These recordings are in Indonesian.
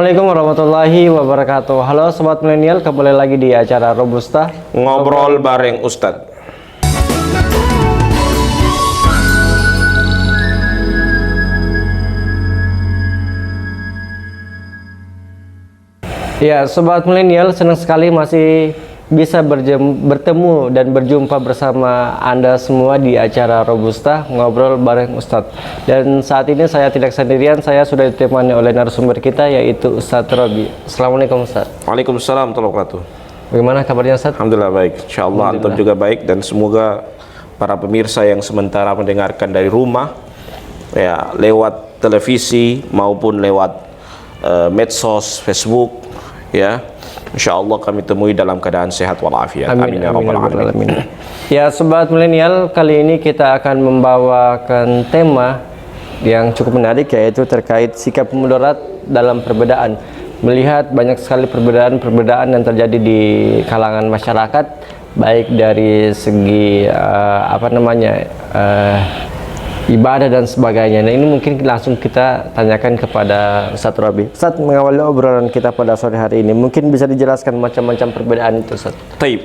Assalamualaikum warahmatullahi wabarakatuh. Halo Sobat Milenial, kembali lagi di acara Robusta Ngobrol bareng Ustadz. Ya, Sobat Milenial, senang sekali masih bisa bertemu dan berjumpa bersama Anda semua di acara Robusta Ngobrol bareng Ustadz. Dan saat ini saya tidak sendirian, saya sudah ditemani oleh narasumber kita, yaitu Ustadz Robi. Assalamualaikum Ustadz. Waalaikumsalam warahmatullahi wabarakatuh. Bagaimana kabarnya Ustadz? Alhamdulillah baik. Insyaallah antum juga baik, dan semoga para pemirsa yang sementara mendengarkan dari rumah, ya, lewat televisi maupun lewat medsos, Facebook, ya, insyaallah kami temui dalam keadaan sehat walafiat. Amin ya rabbal alamin. Ya, Sobat Milenial, kali ini kita akan membawakan tema yang cukup menarik, yaitu terkait sikap mudarat dalam perbedaan. Melihat banyak sekali perbedaan yang terjadi di kalangan masyarakat, baik dari segi ibadah dan sebagainya. Nah, ini mungkin langsung kita tanyakan kepada Ustadz Robi. Ustadz, mengawali obrolan kita pada sore hari ini, mungkin bisa dijelaskan macam-macam perbedaan itu, Ustadz? Taib.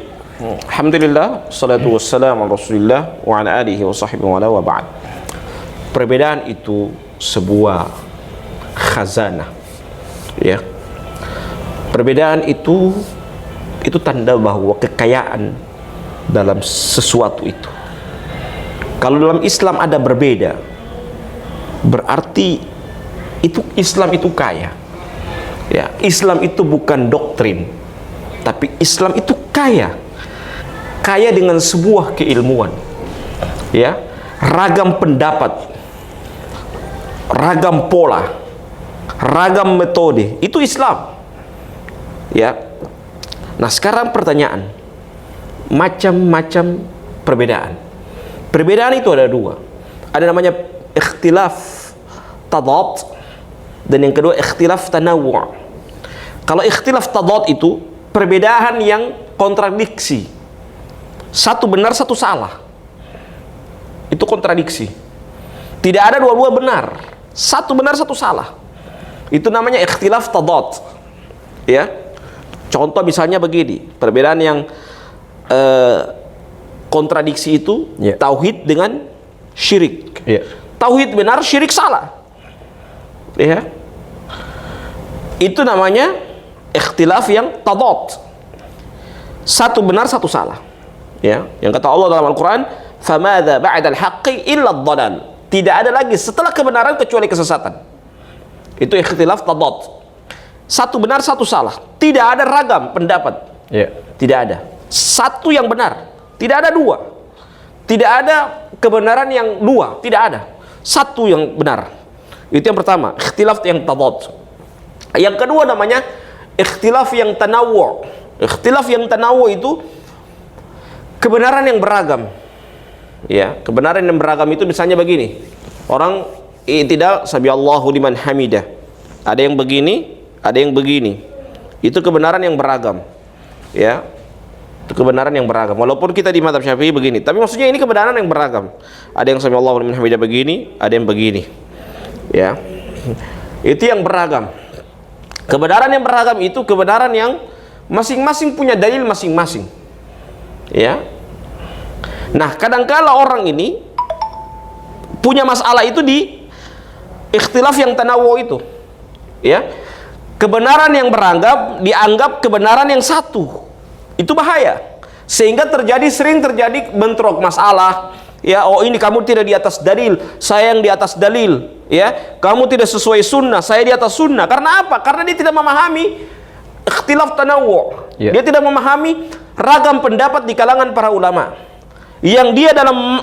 Alhamdulillah, salatu wassalamu ala Rasulillah wa ala alihi wa sahbihi wa ba'd. Perbedaan itu sebuah khazanah, ya. Perbedaan itu tanda bahwa kekayaan dalam sesuatu itu. Kalau dalam Islam ada berbeda, berarti itu Islam itu kaya. Ya, Islam itu bukan doktrin, tapi Islam itu kaya. Kaya dengan sebuah keilmuan. Ya, ragam pendapat, ragam pola, ragam metode, itu Islam. Ya. Nah, sekarang pertanyaan, macam-macam perbedaan. Perbedaan itu ada dua. Ada namanya ikhtilaf tadad, dan yang kedua ikhtilaf tanawwu'. Kalau ikhtilaf tadad itu perbedaan yang kontradiksi. Satu benar, satu salah. Itu kontradiksi. Tidak ada dua-dua benar. Satu benar, satu salah. Itu namanya ikhtilaf tadad. Ya. Contoh misalnya begini, perbedaan yang kontradiksi itu, tauhid dengan syirik. Tauhid benar, syirik salah. Ya. Itu namanya ikhtilaf yang tadad. Satu benar, satu salah. Ya, yang kata Allah dalam Al-Qur'an, "Famadza ba'dal haqqi illa ad-dhalal." Tidak ada lagi setelah kebenaran kecuali kesesatan. Itu ikhtilaf tadad. Satu benar, satu salah. Tidak ada ragam pendapat. Tidak ada. Satu yang benar. Tidak ada dua. Tidak ada kebenaran yang dua. Tidak ada. Satu yang benar. Itu yang pertama, ikhtilaf yang tadad. Yang kedua namanya ikhtilaf yang tanawwu'. Ikhtilaf yang tanawwu' itu kebenaran yang beragam. Ya, kebenaran yang beragam itu misalnya begini. Orang i'tidal sami Allahu liman hamidah. Ada yang begini, ada yang begini. Itu kebenaran yang beragam. Ya. Itu kebenaran yang beragam. Walaupun kita di mazhab Syafi'i begini, tapi maksudnya ini kebenaran yang beragam. Ada yang sami Allahu liman hamidah begini, ada yang begini. Ya. Itu yang beragam. Kebenaran yang beragam itu kebenaran yang masing-masing punya dalil masing-masing. Ya. Nah, kadangkala orang ini punya masalah itu di ikhtilaf yang tanawwu' itu. Ya. Kebenaran yang beragam dianggap kebenaran yang satu. Itu bahaya, sehingga sering terjadi bentrok masalah. Ya, oh ini kamu tidak di atas dalil, saya yang di atas dalil. Ya, kamu tidak sesuai sunnah, saya di atas sunnah. Karena apa? Karena dia tidak memahami ikhtilaf tanawwu'. Dia tidak memahami ragam pendapat di kalangan para ulama. Yang dia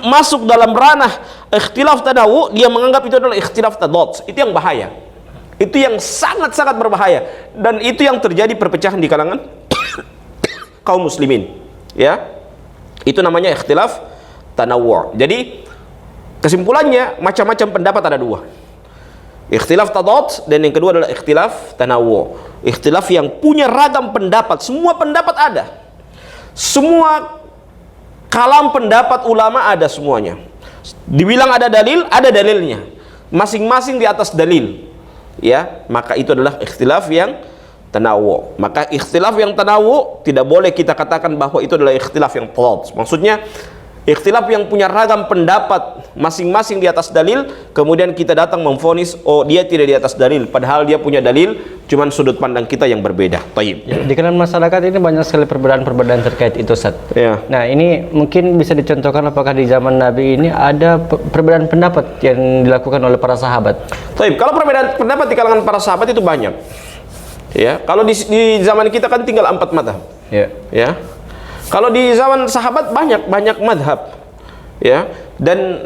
masuk dalam ranah ikhtilaf tanawwu', dia menganggap itu adalah ikhtilaf tadad. Itu yang bahaya. Itu yang sangat-sangat berbahaya, dan itu yang terjadi perpecahan di kalangan kaum muslimin. Ya, itu namanya ikhtilaf tanawwu'. Jadi kesimpulannya, macam-macam pendapat ada dua, ikhtilaf tadad, dan yang kedua adalah ikhtilaf tanawwu'. Ikhtilaf yang punya ragam pendapat, semua pendapat ada, semua kalam pendapat ulama ada semuanya. Dibilang ada dalil, ada dalilnya, masing-masing di atas dalil. ya, maka itu adalah ikhtilaf yang tanawu. Maka ikhtilaf yang tanawu tidak boleh kita katakan bahwa itu adalah ikhtilaf yang tadad. Maksudnya ikhtilaf yang punya ragam pendapat masing-masing di atas dalil, kemudian kita datang memvonis oh dia tidak di atas dalil, padahal dia punya dalil, cuman sudut pandang kita yang berbeda. Taib. Ya, di kalangan masyarakat ini banyak sekali perbedaan-perbedaan terkait itu, Ustaz. Ya. Nah, ini mungkin bisa dicontohkan apakah di zaman Nabi ini ada perbedaan pendapat yang dilakukan oleh para sahabat. Taib. Kalau perbedaan pendapat di kalangan para sahabat itu banyak. Ya, kalau di zaman kita kan tinggal 4 mazhab. Ya. Ya. Kalau di zaman sahabat banyak madhab, ya, dan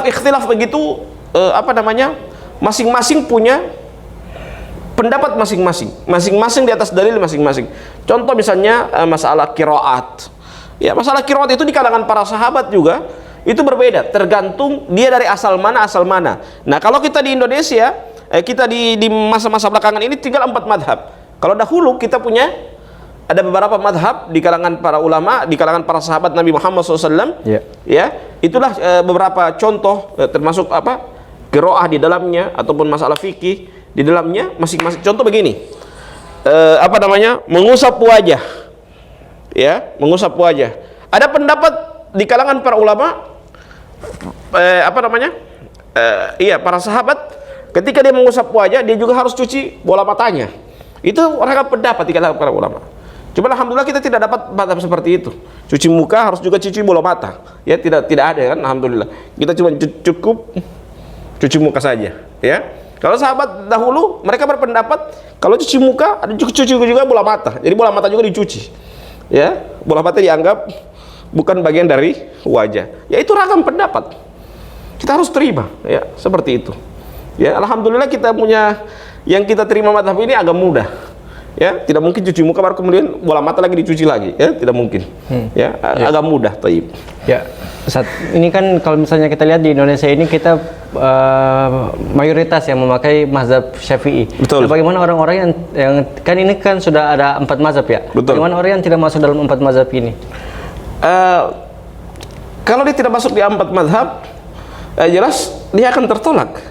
ikhtilaf begitu masing-masing punya pendapat masing-masing di atas dalil masing-masing. Contoh misalnya masalah qiraat, ya, masalah qiraat itu di kalangan para sahabat juga itu berbeda, tergantung dia dari asal mana. Nah, kalau kita di Indonesia, kita di masa-masa belakangan ini tinggal 4 madhab. Kalau dahulu kita punya ada beberapa madhab di kalangan para ulama, di kalangan para sahabat Nabi Muhammad SAW. Ya, itulah beberapa contoh, termasuk qiraah di dalamnya ataupun masalah fikih di dalamnya masing-masing. Contoh begini, mengusap wajah, ya, mengusap wajah. Ada pendapat di kalangan para ulama, para sahabat ketika dia mengusap wajah dia juga harus cuci bola matanya. Itu ragam pendapat di kalangan para ulama. Cuma alhamdulillah kita tidak dapat madhab seperti itu. Cuci muka harus juga cuci bola mata. Ya, tidak ada kan, alhamdulillah. Kita cuma cukup cuci muka saja, ya. Kalau sahabat dahulu mereka berpendapat kalau cuci muka ada cuci juga bola mata. Jadi bola mata juga dicuci. Ya, bola mata dianggap bukan bagian dari wajah. Ya, itu ragam pendapat. Kita harus terima, ya, seperti itu. Ya, alhamdulillah kita punya yang kita terima madhab ini agak mudah. Ya, tidak mungkin cuci muka baru kemudian bola mata lagi dicuci lagi, ya, tidak mungkin. Ya, agak mudah. Taib. Ya, Ustaz, ini kan kalau misalnya kita lihat di Indonesia ini kita mayoritas yang memakai mazhab Syafi'i. Betul. Nah, bagaimana orang-orang yang kan ini kan sudah ada 4 mazhab, ya? Betul. Bagaimana orang yang tidak masuk dalam 4 mazhab ini? Kalau dia tidak masuk di 4 mazhab, jelas dia akan tertolak.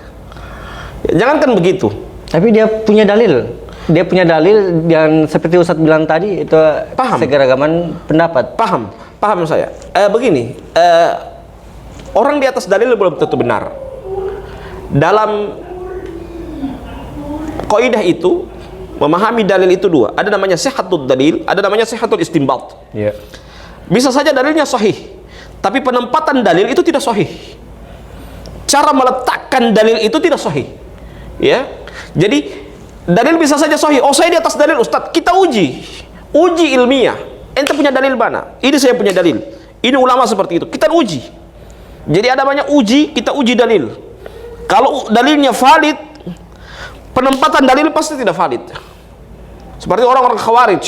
Ya, jangankan begitu. Tapi dia punya dalil. Dia punya dalil yang seperti Ustadz bilang tadi itu segeragaman pendapat. Paham saya. Begini, orang di atas dalil belum tentu benar. Dalam kaidah itu memahami dalil itu dua. Ada namanya sihhatud dalil, ada namanya sihhatul istinbat. Yeah. Bisa saja dalilnya sahih, tapi penempatan dalil itu tidak sahih. Cara meletakkan dalil itu tidak sahih. Ya. Jadi dalil bisa saja sahih. Oh, saya di atas dalil, Ustadz. Kita uji ilmiah. Ente punya dalil mana? Ini saya punya dalil. Ini ulama seperti itu. Kita uji. Jadi ada banyak uji, kita uji dalil. Kalau dalilnya valid, penempatan dalil pasti tidak valid. Seperti orang-orang Khawarij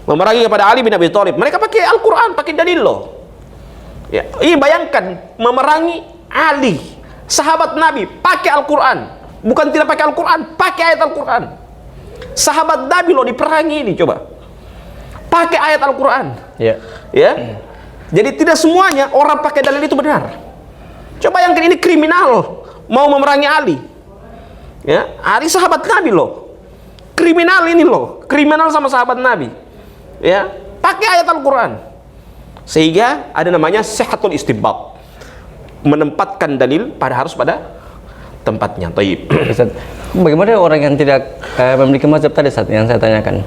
memerangi kepada Ali bin Abi Thalib. Mereka pakai Al-Quran, pakai dalil loh. Ya, ini bayangkan memerangi Ali, sahabat Nabi, pakai Al-Quran. Bukan tidak pakai Al-Quran, pakai ayat Al-Quran. Sahabat Nabi loh diperangi ini, coba. Pakai ayat Al-Quran. Ya. Ya. Jadi tidak semuanya orang pakai dalil itu benar. Coba yang ini kriminal mau memerangi Ali. Ya, Ali sahabat Nabi loh. Kriminal ini loh, kriminal sama sahabat Nabi. Ya, pakai ayat Al-Quran. Sehingga ada namanya sihhatul istinbat. Menempatkan dalil harus pada tempatnya. Taib. Bagaimana orang yang tidak memiliki mazhab tadi saat yang saya tanyakan?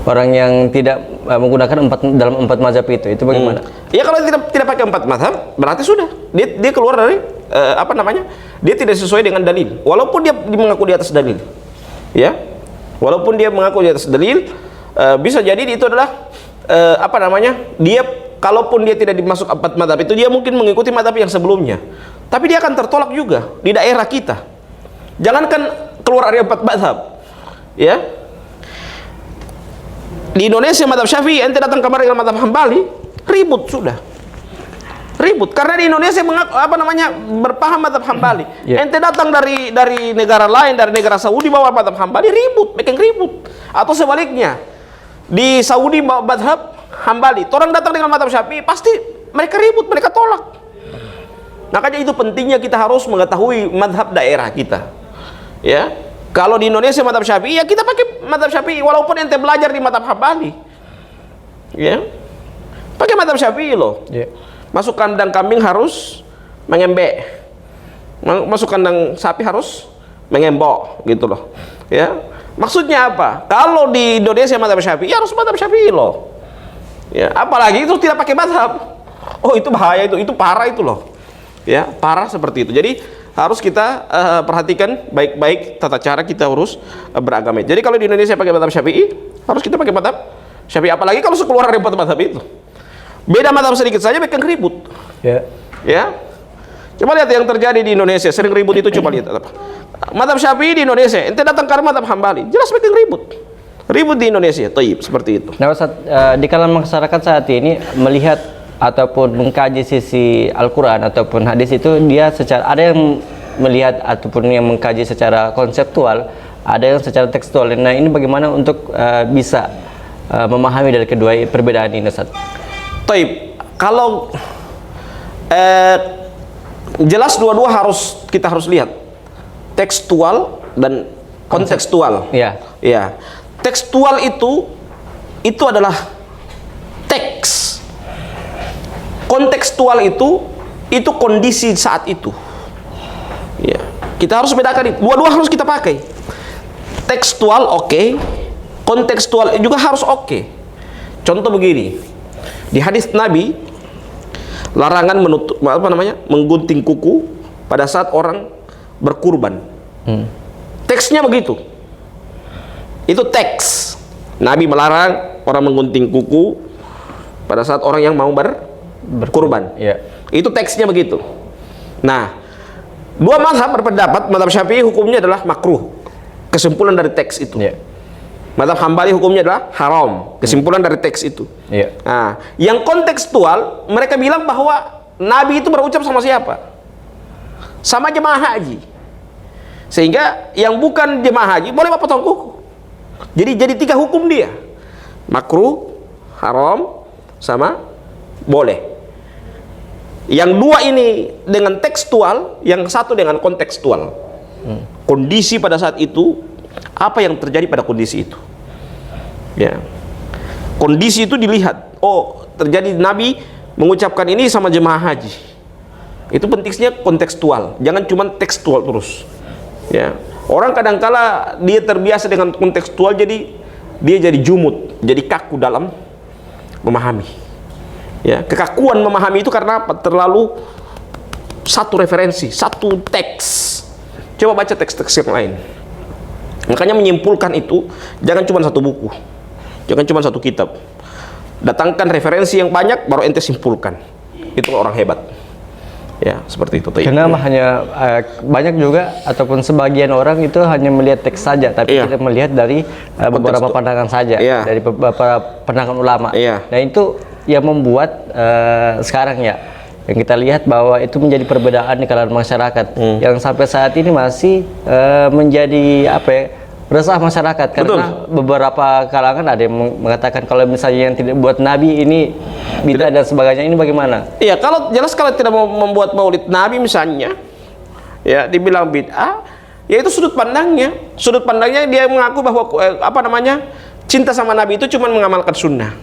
Orang yang tidak menggunakan dalam 4 mazhab itu bagaimana? Ya, kalau tidak pakai 4 mazhab berarti sudah dia keluar dari dia tidak sesuai dengan dalil walaupun dia mengaku di atas dalil. Ya, walaupun dia mengaku di atas dalil, bisa jadi itu adalah dia kalaupun dia tidak dimasuk 4 mazhab itu, dia mungkin mengikuti mazhab yang sebelumnya, tapi dia akan tertolak juga di daerah kita. Jangankan keluar dari 4 mazhab, ya, di Indonesia mazhab Syafi'i, ente datang kemarin dengan mazhab Hambali, ribut sudah. Ribut karena di Indonesia berpaham mazhab Hambali. Yeah. Ente datang dari negara lain, dari negara Saudi bawa mazhab Hambali, ribut, bikin ribut. Atau sebaliknya, di Saudi bawa mazhab Hambali, orang datang dengan mazhab Syafi'i, pasti mereka ribut, mereka tolak. Makanya itu pentingnya kita harus mengetahui mazhab daerah kita. Ya. Kalau di Indonesia mazhab Syafi'i, ya kita pakai mazhab Syafi'i walaupun ente belajar di mazhab Hambali. Ya. Pakai mazhab Syafi'i loh. Yeah. Masuk kandang kambing harus mengembek. Masuk kandang sapi harus mengembok gitu loh. Ya. Maksudnya apa? Kalau di Indonesia mazhab Syafi'i, ya harus mazhab Syafi'i loh. Ya, apalagi itu tidak pakai mazhab. Oh, itu bahaya itu parah itu loh. Ya, parah seperti itu. Jadi harus kita perhatikan baik-baik tata cara kita urus beragama. Jadi kalau di Indonesia pakai mazhab Syafi'i, harus kita pakai mazhab Syafi'i. Apalagi kalau sekeluarga ribut mazhab itu. Beda mazhab sedikit saja bikin ribut. Ya. Ya. Coba lihat yang terjadi di Indonesia, sering ribut itu, coba lihat apa. Mazhab Syafi'i di Indonesia, ente datang ke mazhab Hambali, jelas bikin ribut. Ribut di Indonesia, taib seperti itu. Nah, Ustaz, di kalangan masyarakat saat ini melihat ataupun mengkaji sisi Al-Quran ataupun hadis itu, dia secara, ada yang melihat ataupun yang mengkaji secara konseptual, ada yang secara tekstual. Nah, ini bagaimana untuk bisa memahami dari kedua perbedaan ini, Ustaz? Taib, kalau jelas dua-dua kita harus lihat tekstual dan kontekstual. Ya. Ya. Tekstual itu adalah teks. Kontekstual itu kondisi saat itu. Ya, kita harus bedakan itu. Dua-dua harus kita pakai. Tekstual oke, kontekstual juga harus oke. Contoh begini, di hadis Nabi larangan menggunting kuku pada saat orang berkurban. Teksnya begitu. Itu teks. Nabi melarang orang menggunting kuku pada saat orang yang mau berkurban. Ya. Itu teksnya begitu. Nah, dua mazhab berpendapat, mazhab Syafi'i hukumnya adalah makruh. Kesimpulan dari teks itu. Ya. Mazhab Hambali hukumnya adalah haram. Kesimpulan dari teks itu. Ya. Nah, yang kontekstual, mereka bilang bahwa Nabi itu berucap sama siapa? Sama jemaah haji. Sehingga yang bukan jemaah haji boleh potong kuku. Jadi tiga hukum dia. Makruh, haram, sama boleh. Yang dua ini dengan tekstual, yang satu dengan kontekstual. Kondisi pada saat itu, apa yang terjadi pada kondisi itu? Ya. Kondisi itu dilihat. Oh, terjadi Nabi mengucapkan ini sama jemaah haji. Itu pentingnya kontekstual, jangan cuma tekstual terus. Ya. Orang kadangkala dia terbiasa dengan kontekstual, jadi dia jadi jumut, jadi kaku dalam memahami. Ya, kekakuan memahami itu karena apa? Terlalu satu referensi, satu teks. Coba baca teks-teks yang lain. Makanya menyimpulkan itu jangan cuma satu buku, jangan cuma satu kitab. Datangkan referensi yang banyak, baru ente simpulkan. Itu orang hebat. Ya, seperti itu. Karena hanya banyak juga ataupun sebagian orang itu hanya melihat teks saja, tapi tidak melihat dari beberapa pandangan saja, dari beberapa pandangan ulama. Nah, itu yang membuat sekarang ya, yang kita lihat bahwa itu menjadi perbedaan di kalangan masyarakat yang sampai saat ini masih menjadi resah masyarakat. Karena beberapa kalangan ada yang mengatakan kalau misalnya yang tidak buat Nabi ini bid'ah dan sebagainya, ini bagaimana? Iya, kalau tidak mau membuat maulid Nabi misalnya, ya dibilang bid'ah, ya itu sudut pandangnya. Sudut pandangnya dia mengaku bahwa cinta sama Nabi itu cuma mengamalkan sunnah.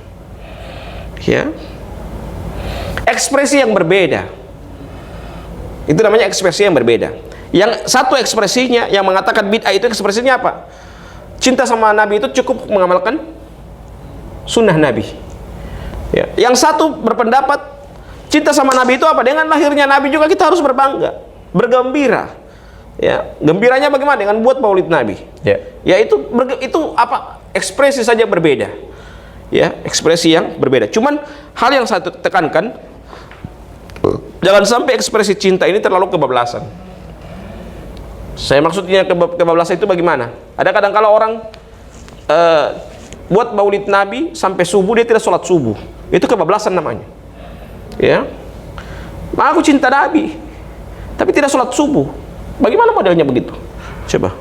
Ya, ekspresi yang berbeda. Itu namanya ekspresi yang berbeda. Yang satu ekspresinya yang mengatakan bid'ah itu ekspresinya apa? Cinta sama Nabi itu cukup mengamalkan sunnah Nabi. Ya. Yang satu berpendapat cinta sama Nabi itu apa? Dengan lahirnya Nabi juga kita harus berbangga, bergembira. Ya, gembiranya bagaimana? Dengan buat maulid Nabi. Ya itu apa? Ekspresi saja berbeda. Ya, ekspresi yang berbeda. Cuman hal yang saya tekankan, jangan sampai ekspresi cinta ini terlalu kebablasan. Saya maksudnya kebablasan itu bagaimana? Ada kadang kala orang buat maulid Nabi sampai subuh dia tidak sholat subuh. Itu kebablasan namanya. Ya, aku cinta Nabi, tapi tidak sholat subuh. Bagaimana modelnya begitu? Coba.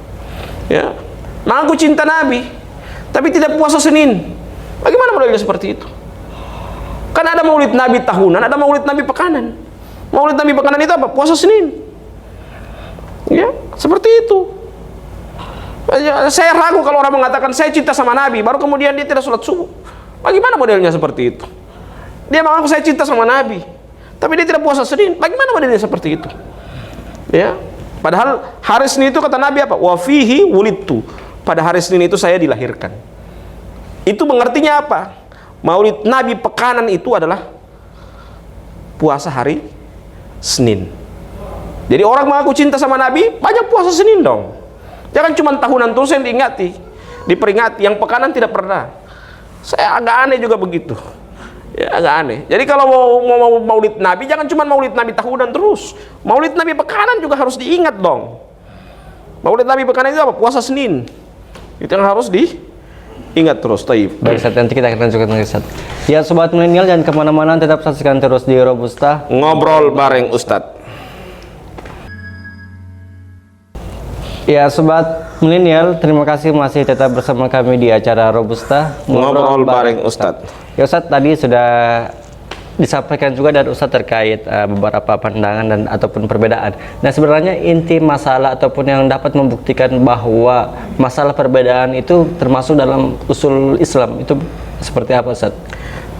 Ya, aku cinta Nabi, tapi tidak puasa Senin. Bagaimana modelnya seperti itu? Kan ada maulid Nabi tahunan, ada maulid Nabi pekanan. Maulid Nabi pekanan itu apa? Puasa Senin. Ya, seperti itu. Saya ragu kalau orang mengatakan saya cinta sama Nabi, baru kemudian dia tidak sholat subuh. Bagaimana modelnya seperti itu? Dia mengaku saya cinta sama Nabi, tapi dia tidak puasa Senin. Bagaimana modelnya seperti itu? Ya, padahal hari Senin itu kata Nabi apa? Wa fihi wulidtu. Pada hari Senin itu saya dilahirkan. Itu mengertinya apa? Maulid Nabi pekanan itu adalah puasa hari Senin. Jadi orang mengaku cinta sama Nabi, banyak puasa Senin dong. Jangan cuma tahunan terus yang diingati, diperingati. Yang pekanan tidak pernah. Saya agak aneh juga begitu. Ya, agak aneh. Jadi kalau mau maulid Nabi, jangan cuma maulid Nabi tahunan terus. Maulid Nabi pekanan juga harus diingat dong. Maulid Nabi pekanan itu apa? Puasa Senin. Itu yang harus diingat terus. Taib. Baik, Ustaz, nanti kita akan lanjutkan lagi, Ustaz. Ya, sobat milenial, jangan kemana-mana, tetap saksikan terus di Robusta Ngobrol bareng Ustadz. Ya, sobat milenial, terima kasih masih tetap bersama kami di acara Robusta Ngobrol bareng Ustadz. Ya, Ustadz, tadi sudah disampaikan juga dari Ustadz terkait beberapa pandangan dan ataupun perbedaan. Nah, sebenarnya inti masalah ataupun yang dapat membuktikan bahwa masalah perbedaan itu termasuk dalam usul Islam itu seperti apa, Ustadz?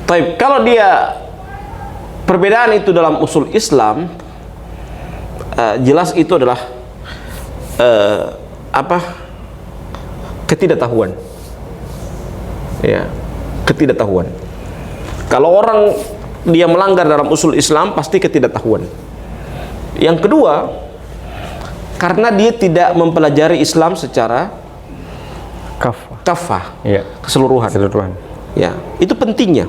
Taib, kalau dia perbedaan itu dalam usul Islam, jelas itu adalah ketidaktahuan. Ya, ketidaktahuan. Kalau orang dia melanggar dalam usul Islam, pasti ketidaktahuan. Yang kedua, karena dia tidak mempelajari Islam secara kafah, ya, keseluruhan. Ya, itu pentingnya.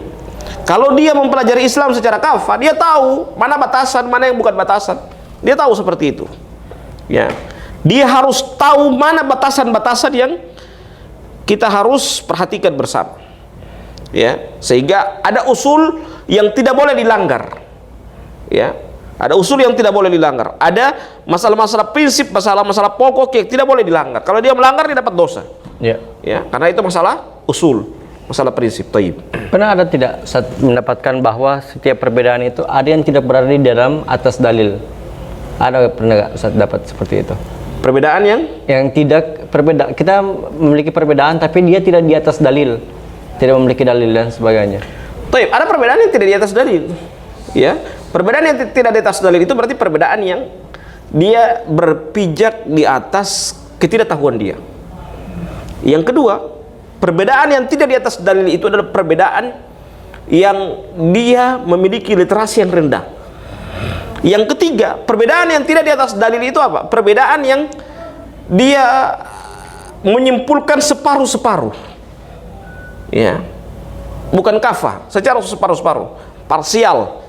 Kalau dia mempelajari Islam secara kafah, dia tahu mana batasan, mana yang bukan batasan. Dia tahu seperti itu. Ya, dia harus tahu mana batasan-batasan yang kita harus perhatikan bersama. Ya, sehingga ada usul yang tidak boleh dilanggar. Ya, ada usul yang tidak boleh dilanggar. Ada masalah-masalah prinsip, masalah-masalah pokok yang tidak boleh dilanggar. Kalau dia melanggar, dia dapat dosa. Ya, ya, karena itu masalah usul, masalah prinsip. Taib. Pernah ada tidak saat mendapatkan bahwa setiap perbedaan itu ada yang tidak berada di dalam atas dalil? Ada pernah nggak saat dapat seperti itu? Perbedaan yang tidak berbeda. Kita memiliki perbedaan tapi dia tidak di atas dalil, tidak memiliki dalil dan sebagainya. Taib, ada perbedaan yang tidak di atas dalil. Ya, perbedaan yang tidak di atas dalil itu berarti perbedaan yang dia berpijak di atas ketidaktahuan dia. Yang kedua, perbedaan yang tidak di atas dalil itu adalah perbedaan yang dia memiliki literasi yang rendah. Yang ketiga, perbedaan yang tidak di atas dalil itu apa? Perbedaan yang dia menyimpulkan separuh-separuh. Ya, bukan kafah, secara separuh-separuh, parsial.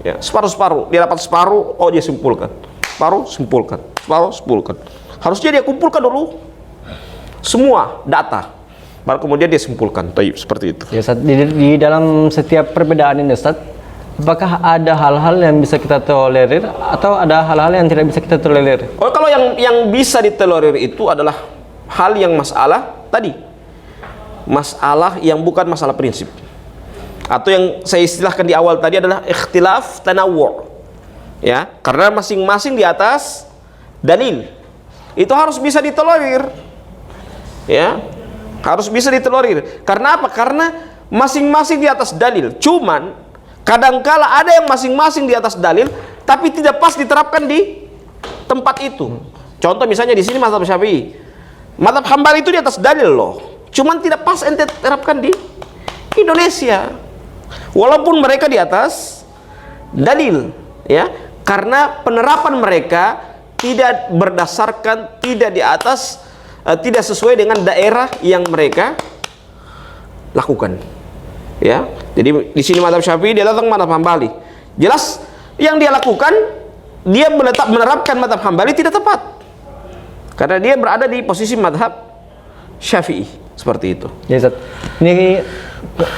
Ya, separuh-separuh. Dia dapat separuh, oh dia simpulkan. Separuh, simpulkan. Separuh, simpulkan. Harusnya dia kumpulkan dulu semua data, baru kemudian dia simpulkan. Taib, seperti itu. Ya, Ustaz, di dalam setiap perbedaan ini, Ustaz, apakah ada hal-hal yang bisa kita tolerir atau ada hal-hal yang tidak bisa kita tolerir? Oh, kalau yang bisa ditolerir itu adalah hal yang masalah tadi, masalah yang bukan masalah prinsip, atau yang saya istilahkan di awal tadi adalah ikhtilaf tanawwu'. Ya, karena masing-masing di atas dalil. Itu harus bisa ditolerir. Ya, harus bisa ditolerir. Karena apa? Karena masing-masing di atas dalil. Cuman kadangkala ada yang masing-masing di atas dalil tapi tidak pas diterapkan di tempat itu. Contoh misalnya di sini mazhab Syafi'i, mazhab Hambali itu di atas dalil loh, cuman tidak pas ente terapkan di Indonesia walaupun mereka di atas dalil, ya, karena penerapan mereka tidak berdasarkan, tidak di atas, tidak sesuai dengan daerah yang mereka lakukan. Ya, jadi di sini mazhab Syafi'i, dia datang mazhab Hambali. Jelas yang dia lakukan, dia menerapkan mazhab Hambali tidak tepat. Karena dia berada di posisi mazhab Syafi'i, seperti itu. Ya, Ustaz. Ini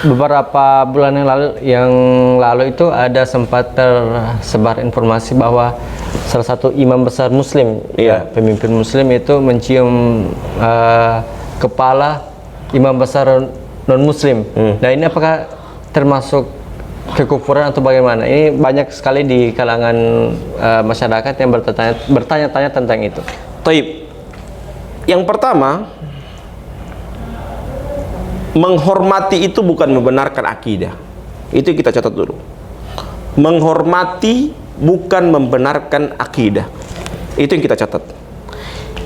beberapa bulan yang lalu itu ada sempat tersebar informasi bahwa salah satu imam besar Muslim, ya, pemimpin Muslim itu mencium kepala imam besar non-Muslim. Nah, ini apakah termasuk kekufuran atau bagaimana? Ini banyak sekali di kalangan masyarakat yang bertanya-tanya tentang itu. Taib. Yang pertama, menghormati itu bukan membenarkan akidah. Itu yang kita catat dulu. Menghormati bukan membenarkan akidah. Itu yang kita catat.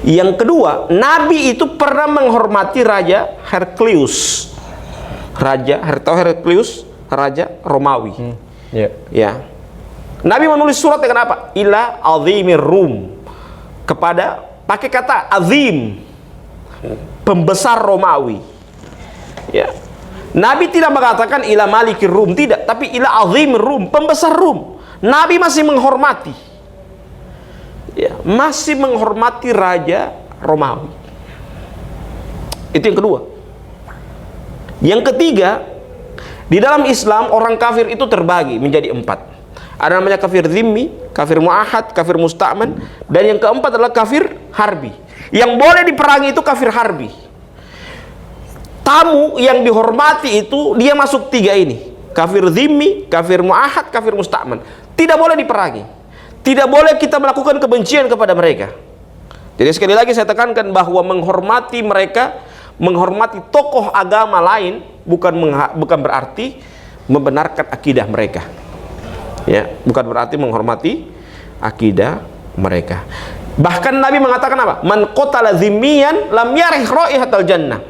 Yang kedua, Nabi itu pernah menghormati Raja Hercules. Tahu Hercules? Raja Romawi. Ya. Nabi menulis surat dengan apa? Ila azimir Rum. Kepada, pakai kata azim, pembesar Romawi. Ya. Nabi tidak mengatakan ila malikir Rum, tidak, tapi ila azimir Rum, pembesar Rum. Nabi masih menghormati. Ya, masih menghormati Raja Romawi. Itu yang kedua. Yang ketiga, di dalam Islam orang kafir itu terbagi menjadi 4. Ada namanya kafir zimmi, kafir mu'ahad, kafir musta'man, dan yang keempat adalah kafir harbi. Yang boleh diperangi itu kafir harbi. Tamu yang dihormati itu dia masuk 3 ini. Kafir zimmi, kafir mu'ahad, kafir musta'man. Tidak boleh diperangi. Tidak boleh kita melakukan kebencian kepada mereka. Jadi sekali lagi saya tekankan bahwa menghormati mereka, menghormati tokoh agama lain bukan berarti membenarkan akidah mereka. Ya, bukan berarti menghormati akidah mereka. Bahkan Nabi mengatakan apa? Man qatala zimmiyan lam yarih raihatal jannah.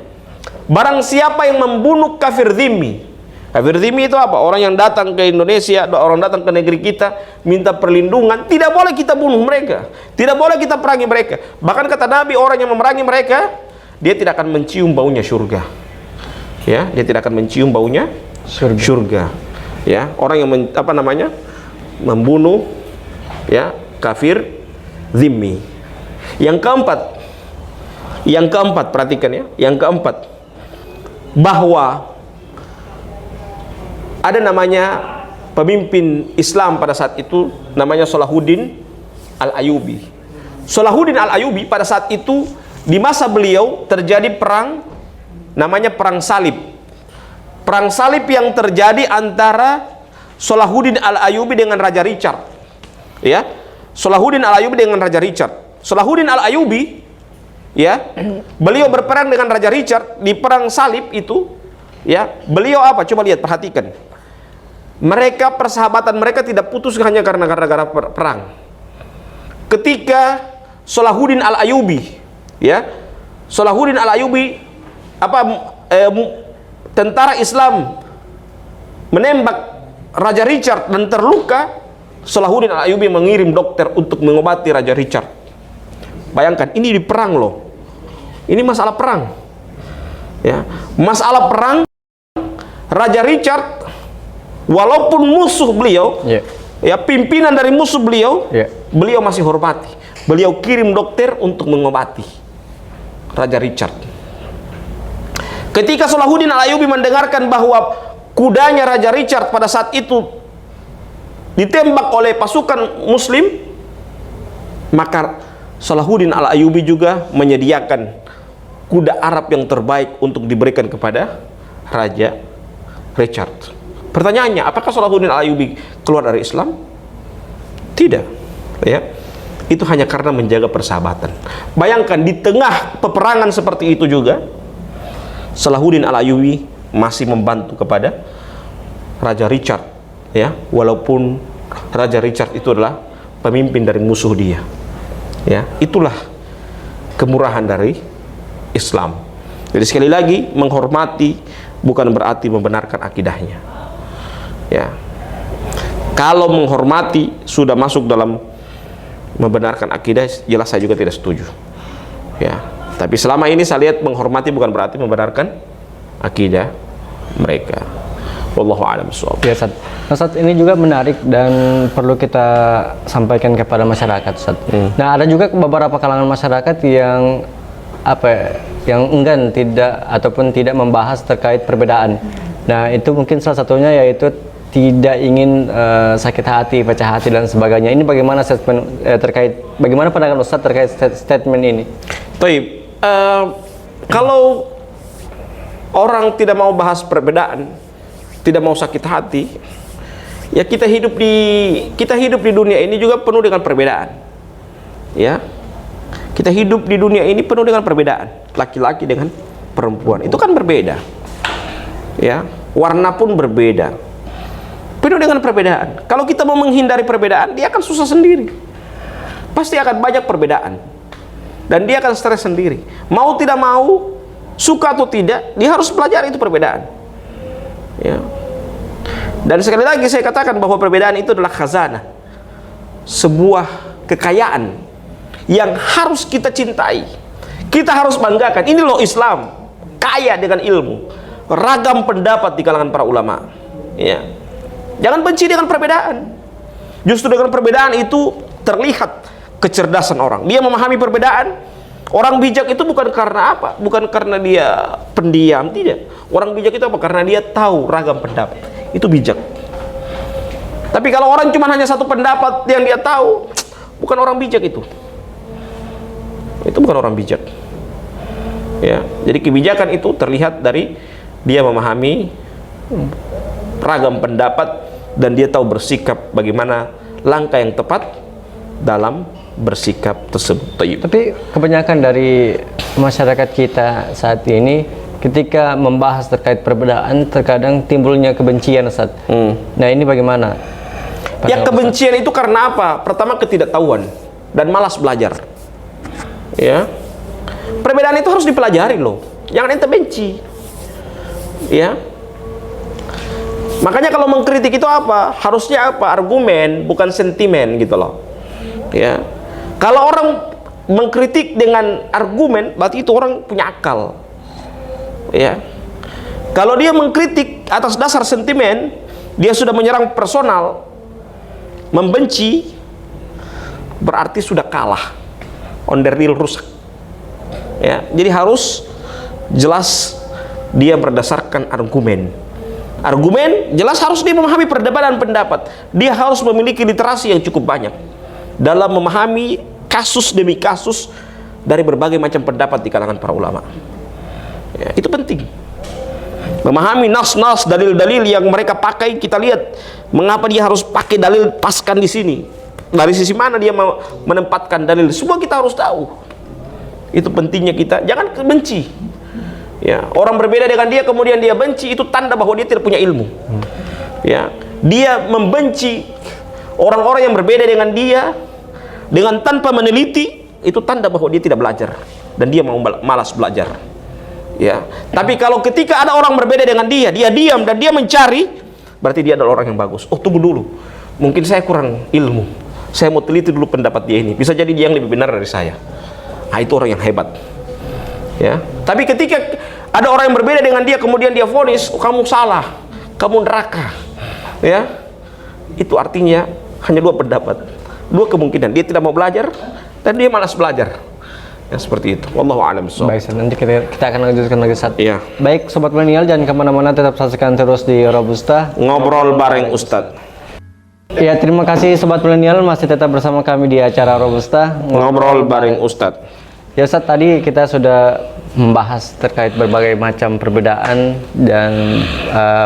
Barang siapa yang membunuh kafir zimmi. Kafir zimmi itu apa? Orang yang datang ke Indonesia, orang datang ke negeri kita minta perlindungan, tidak boleh kita bunuh mereka. Tidak boleh kita perangi mereka. Bahkan kata Nabi, orang yang memerangi mereka, dia tidak akan mencium baunya surga. Ya, dia tidak akan mencium baunya surga. Ya, orang yang membunuh ya kafir zimmi. Yang keempat perhatikan ya, yang keempat, bahwa ada namanya pemimpin Islam pada saat itu namanya Salahuddin Al-Ayyubi. Salahuddin Al-Ayyubi pada saat itu di masa beliau terjadi perang namanya perang salib. Perang salib yang terjadi antara Salahuddin Al-Ayyubi dengan Raja Richard. Ya. Salahuddin Al-Ayyubi dengan Raja Richard. Salahuddin Al-Ayyubi ya, beliau berperang dengan Raja Richard di perang salib itu, ya. Beliau apa? Coba lihat, perhatikan. Mereka, persahabatan mereka tidak putus hanya karena gara-gara perang. Ketika Salahuddin Al-Ayyubi, ya, Salahuddin Al-Ayyubi tentara Islam menembak Raja Richard dan terluka, Salahuddin Al-Ayyubi mengirim dokter untuk mengobati Raja Richard. Bayangkan, ini di perang loh. Ini masalah perang. Ya, masalah perang. Raja Richard walaupun musuh beliau, ya pimpinan dari musuh beliau, beliau masih hormati. Beliau kirim dokter untuk mengobati Raja Richard. Ketika Salahuddin Al-Ayyubi mendengarkan bahwa kudanya Raja Richard pada saat itu ditembak oleh pasukan Muslim, maka Salahuddin Al-Ayyubi juga menyediakan kuda Arab yang terbaik untuk diberikan kepada Raja Richard. Pertanyaannya, apakah Salahuddin Al-Ayyubi keluar dari Islam? Tidak, ya. Itu hanya karena menjaga persahabatan. Bayangkan di tengah peperangan seperti itu juga Salahuddin Al-Ayyubi masih membantu kepada Raja Richard, ya, walaupun Raja Richard itu adalah pemimpin dari musuh dia. Ya, itulah kemurahan dari Islam. Jadi sekali lagi, menghormati bukan berarti membenarkan akidahnya. Ya. Kalau menghormati sudah masuk dalam membenarkan akidah, jelas saya juga tidak setuju. Ya. Tapi selama ini saya lihat menghormati bukan berarti membenarkan akidah mereka. Wallahu a'lam bishawab. Ya, Ustaz, ini juga menarik dan perlu kita sampaikan kepada masyarakat, Ustaz. Nah, ada juga beberapa kalangan masyarakat yang yang enggan tidak membahas terkait perbedaan. Nah, itu mungkin salah satunya yaitu tidak ingin sakit hati, pecah hati dan sebagainya. Ini bagaimana bagaimana pandangan Ustaz terkait statement ini? Baik, kalau orang tidak mau bahas perbedaan, tidak mau sakit hati, ya kita hidup di dunia ini juga penuh dengan perbedaan. Ya. Kita hidup di dunia ini penuh dengan perbedaan, laki-laki dengan perempuan. Itu kan berbeda. Ya, warna pun berbeda. Penuh dengan perbedaan. Kalau kita mau menghindari perbedaan, dia akan susah sendiri. Pasti akan banyak perbedaan. Dan dia akan stres sendiri. Mau tidak mau, suka atau tidak, dia harus pelajari itu perbedaan. Ya. Dan sekali lagi saya katakan bahwa perbedaan itu adalah khazanah. Sebuah kekayaan yang harus kita cintai, kita harus banggakan. Ini loh Islam, kaya dengan ilmu, ragam pendapat di kalangan para ulama. Ya, jangan benci dengan perbedaan. Justru dengan perbedaan itu terlihat kecerdasan orang. Dia memahami perbedaan. Orang bijak itu bukan karena apa? Bukan karena dia pendiam, tidak. Orang bijak itu apa? Karena dia tahu ragam pendapat. Itu bijak. Tapi kalau orang cuma hanya satu pendapat yang dia tahu, bukan orang bijak itu. Itu bukan orang bijak. Ya, jadi kebijakan itu terlihat dari dia memahami ragam pendapat dan dia tahu bersikap bagaimana langkah yang tepat dalam bersikap tersebut. Tapi kebanyakan dari masyarakat kita saat ini ketika membahas terkait perbedaan terkadang timbulnya kebencian, Ustaz. Nah, ini bagaimana? Ya, kebencian itu karena apa? Pertama, ketidaktahuan dan malas belajar. Ya, perbedaan itu harus dipelajari loh, jangan ente benci. Ya, makanya kalau mengkritik itu apa? Harusnya apa? Argumen, bukan sentimen gitu loh. Ya, kalau orang mengkritik dengan argumen, berarti itu orang punya akal. Ya, kalau dia mengkritik atas dasar sentimen, dia sudah menyerang personal, membenci, berarti sudah kalah. Onderdil rusak. Ya, jadi harus jelas dia berdasarkan argumen. Argumen jelas harus dia memahami perdebatan pendapat. Dia harus memiliki literasi yang cukup banyak dalam memahami kasus demi kasus dari berbagai macam pendapat di kalangan para ulama. Ya, itu penting. Memahami nas-nas, dalil-dalil yang mereka pakai, kita lihat mengapa dia harus pakai dalil paskan di sini. Dari sisi mana dia mau menempatkan dalil, semua kita harus tahu. Itu pentingnya kita, jangan benci. Ya, orang berbeda dengan dia kemudian dia benci, itu tanda bahwa dia tidak punya ilmu. Ya, dia membenci orang-orang yang berbeda dengan dia dengan tanpa meneliti, itu tanda bahwa dia tidak belajar dan dia mau malas belajar. Ya, tapi kalau ketika ada orang berbeda dengan dia, dia diam dan dia mencari, berarti dia adalah orang yang bagus. Oh, tunggu dulu, mungkin saya kurang ilmu. Saya mau teliti dulu pendapat dia ini. Bisa jadi dia yang lebih benar dari saya. Nah, itu orang yang hebat. Ya. Tapi ketika ada orang yang berbeda dengan dia, kemudian dia vonis, oh, kamu salah, kamu neraka. Ya, itu artinya hanya dua pendapat, dua kemungkinan. Dia tidak mau belajar dan dia malas belajar. Ya, seperti itu. Wallahu a'lam bishawab. Baik, nanti kita akan lanjutkan lagi, Ustaz. Iya. Baik, sobat milenial, jangan kemana-mana, tetap saksikan terus di Robusta Ngobrol bareng Ustadz. Ya, terima kasih sobat milenial masih tetap bersama kami di acara Robusta Ngobrol bareng Ustadz. Ya, Ustaz, tadi kita sudah membahas terkait berbagai macam perbedaan dan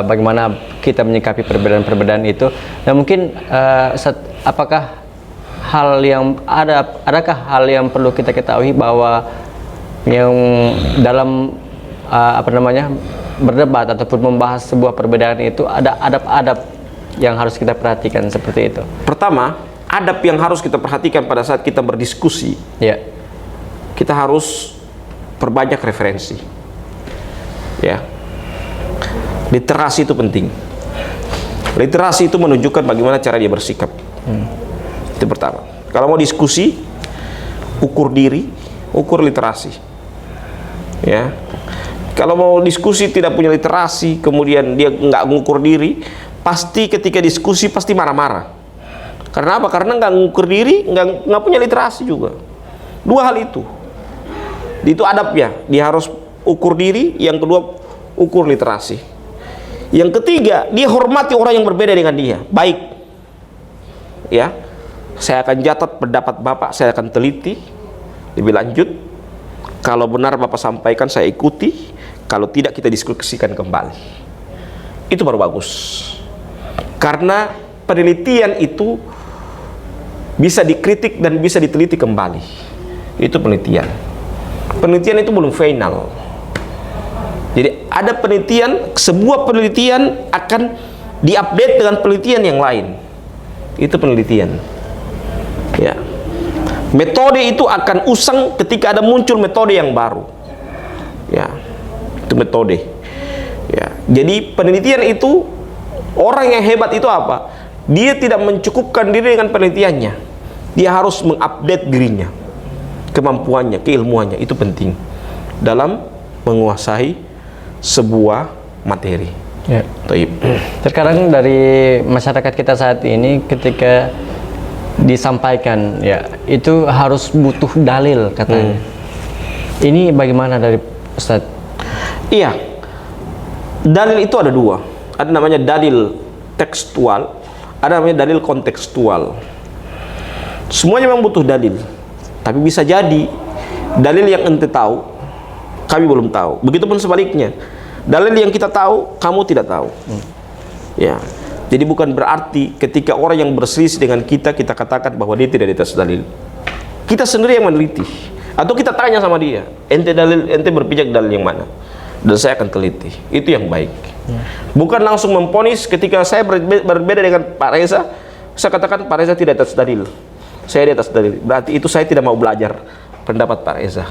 bagaimana kita menyikapi perbedaan-perbedaan itu. Dan mungkin Ustaz, apakah adakah hal yang perlu kita ketahui bahwa yang dalam berdebat ataupun membahas sebuah perbedaan itu ada adab-adab yang harus kita perhatikan seperti itu? Pertama, adab yang harus kita perhatikan pada saat kita berdiskusi. Ya. Kita harus perbanyak referensi. Ya. Literasi itu penting. Literasi itu menunjukkan bagaimana cara dia bersikap. Itu pertama. Kalau mau diskusi, ukur diri, ukur literasi. Ya. Kalau mau diskusi tidak punya literasi, kemudian dia nggak mengukur diri, pasti ketika diskusi pasti marah-marah. Karena apa? Karena nggak mengukur diri, nggak punya literasi juga. Dua hal itu. Itu adabnya. Dia harus ukur diri. Yang kedua, ukur literasi. Yang ketiga, dia hormati orang yang berbeda dengan dia. Baik. Ya. Saya akan catat pendapat Bapak, saya akan teliti lebih lanjut. Kalau benar Bapak sampaikan, saya ikuti. Kalau tidak, kita diskusikan kembali. Itu baru bagus. Karena penelitian itu bisa dikritik dan bisa diteliti kembali. Itu penelitian. Penelitian itu belum final. Jadi ada penelitian, sebuah penelitian akan diupdate dengan penelitian yang lain. Itu penelitian. Ya. Metode itu akan usang ketika ada muncul metode yang baru. Ya. Itu metode. Ya. Jadi penelitian itu, orang yang hebat itu apa? Dia tidak mencukupkan diri dengan penelitiannya. Dia harus mengupdate dirinya, kemampuannya, keilmuannya. Itu penting dalam menguasai sebuah materi. Ya. Terkadang dari masyarakat kita saat ini ketika disampaikan, ya itu harus butuh dalil katanya. Ini bagaimana dari Ustaz? Iya, dalil itu ada dua. Ada namanya dalil tekstual, ada namanya dalil kontekstual. Semuanya memang butuh dalil, tapi bisa jadi dalil yang ente tahu, kami belum tahu. Begitupun sebaliknya, dalil yang kita tahu, kamu tidak tahu. Ya, jadi bukan berarti ketika orang yang berselisih dengan kita, kita katakan bahwa dia tidak di atas dalil. Kita sendiri yang meneliti, atau kita tanya sama dia, ente berpijak dalil yang mana, dan saya akan teliti. Itu yang baik. Bukan langsung memponis. Ketika saya berbeda dengan Pak Reza, saya katakan Pak Reza tidak atas dalil, saya di atas dalil. Berarti itu saya tidak mau belajar pendapat Pak Reza.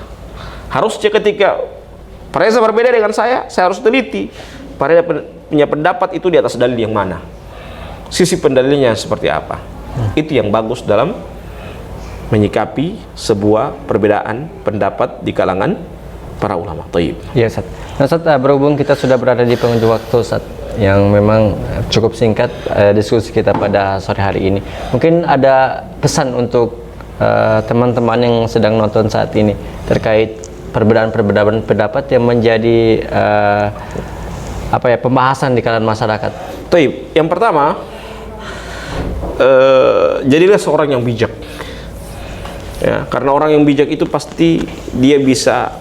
Harusnya ketika Pak Reza berbeda dengan saya harus teliti Pak Reza punya pendapat itu di atas dalil yang mana, sisi pendalilnya seperti apa. Itu yang bagus dalam menyikapi sebuah perbedaan pendapat di kalangan para ulama. Taib. Ya, Ustaz. Nah, Ustaz, berhubung kita sudah berada di penghujung waktu, Ustaz, yang memang cukup singkat diskusi kita pada sore hari ini. Mungkin ada pesan untuk teman-teman yang sedang nonton saat ini terkait perbedaan-perbedaan pendapat yang menjadi pembahasan di kalangan masyarakat. Taib. Yang pertama, jadilah seorang yang bijak. Ya, karena orang yang bijak itu pasti dia bisa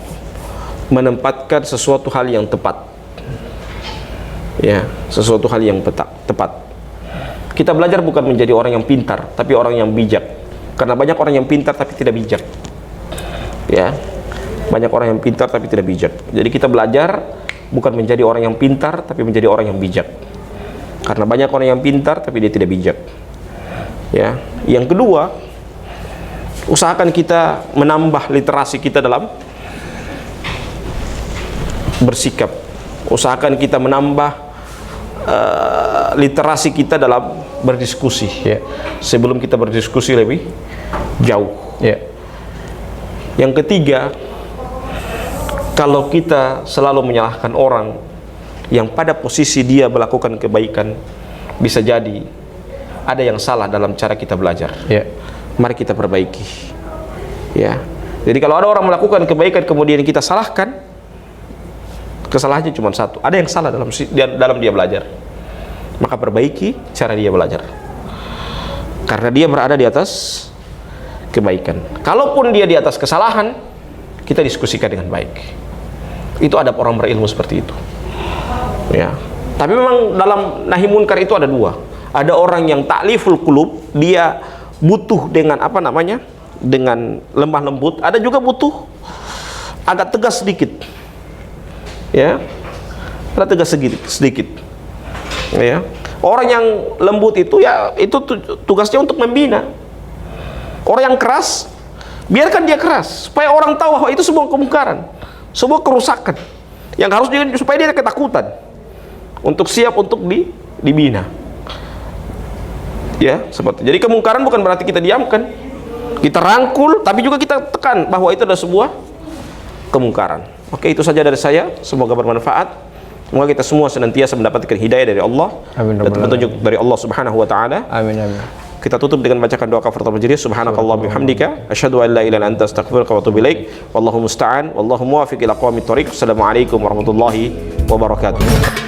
menempatkan sesuatu hal yang tepat. Ya, sesuatu hal yang tepat. Kita belajar bukan menjadi orang yang pintar, tapi orang yang bijak. Karena banyak orang yang pintar tapi tidak bijak. Ya, banyak orang yang pintar tapi tidak bijak. Jadi kita belajar bukan menjadi orang yang pintar, tapi menjadi orang yang bijak. Karena banyak orang yang pintar tapi dia tidak bijak. Ya, yang kedua, usahakan kita menambah literasi kita dalam bersikap. Usahakan kita menambah literasi kita dalam berdiskusi. Sebelum kita berdiskusi lebih jauh. Yang ketiga, kalau kita selalu menyalahkan orang yang pada posisi dia melakukan kebaikan, bisa jadi ada yang salah dalam cara kita belajar. Mari kita perbaiki. Ya. Jadi kalau ada orang melakukan kebaikan kemudian kita salahkan, kesalahannya cuma satu, ada yang salah dalam dia belajar. Maka perbaiki cara dia belajar, karena dia berada di atas kebaikan. Kalaupun dia di atas kesalahan, kita diskusikan dengan baik. Itu adab orang berilmu seperti itu. Ya. Tapi memang dalam nahi munkar itu ada dua. Ada orang yang ta'liful qulub, dia butuh dengan dengan lemah lembut. Ada juga butuh agak tegas sedikit. Ya, ada tegas sedikit. Ya, orang yang lembut itu ya itu tugasnya untuk membina. Orang yang keras, biarkan dia keras supaya orang tahu bahwa itu sebuah kemungkaran, sebuah kerusakan yang harus supaya dia ketakutan untuk siap untuk dibina. Ya, seperti. Jadi kemungkaran bukan berarti kita diamkan, kita rangkul, tapi juga kita tekan bahwa itu adalah sebuah kemungkaran. Oke, itu saja dari saya. Semoga bermanfaat. Semoga kita semua senantiasa mendapatkan hidayah dari Allah. Amin, dan petunjuk dari Allah Subhanahu wa taala. Amin, amin. Kita tutup dengan bacakan doa kafaratul majelis. Subhanakallah bihamdika asyhadu an la ilaha illa anta astaghfiruka wa atubu ilaik. Wallahu musta'an wallahu muwaffiq ila aqwamit thoriq. Assalamualaikum warahmatullahi wabarakatuh.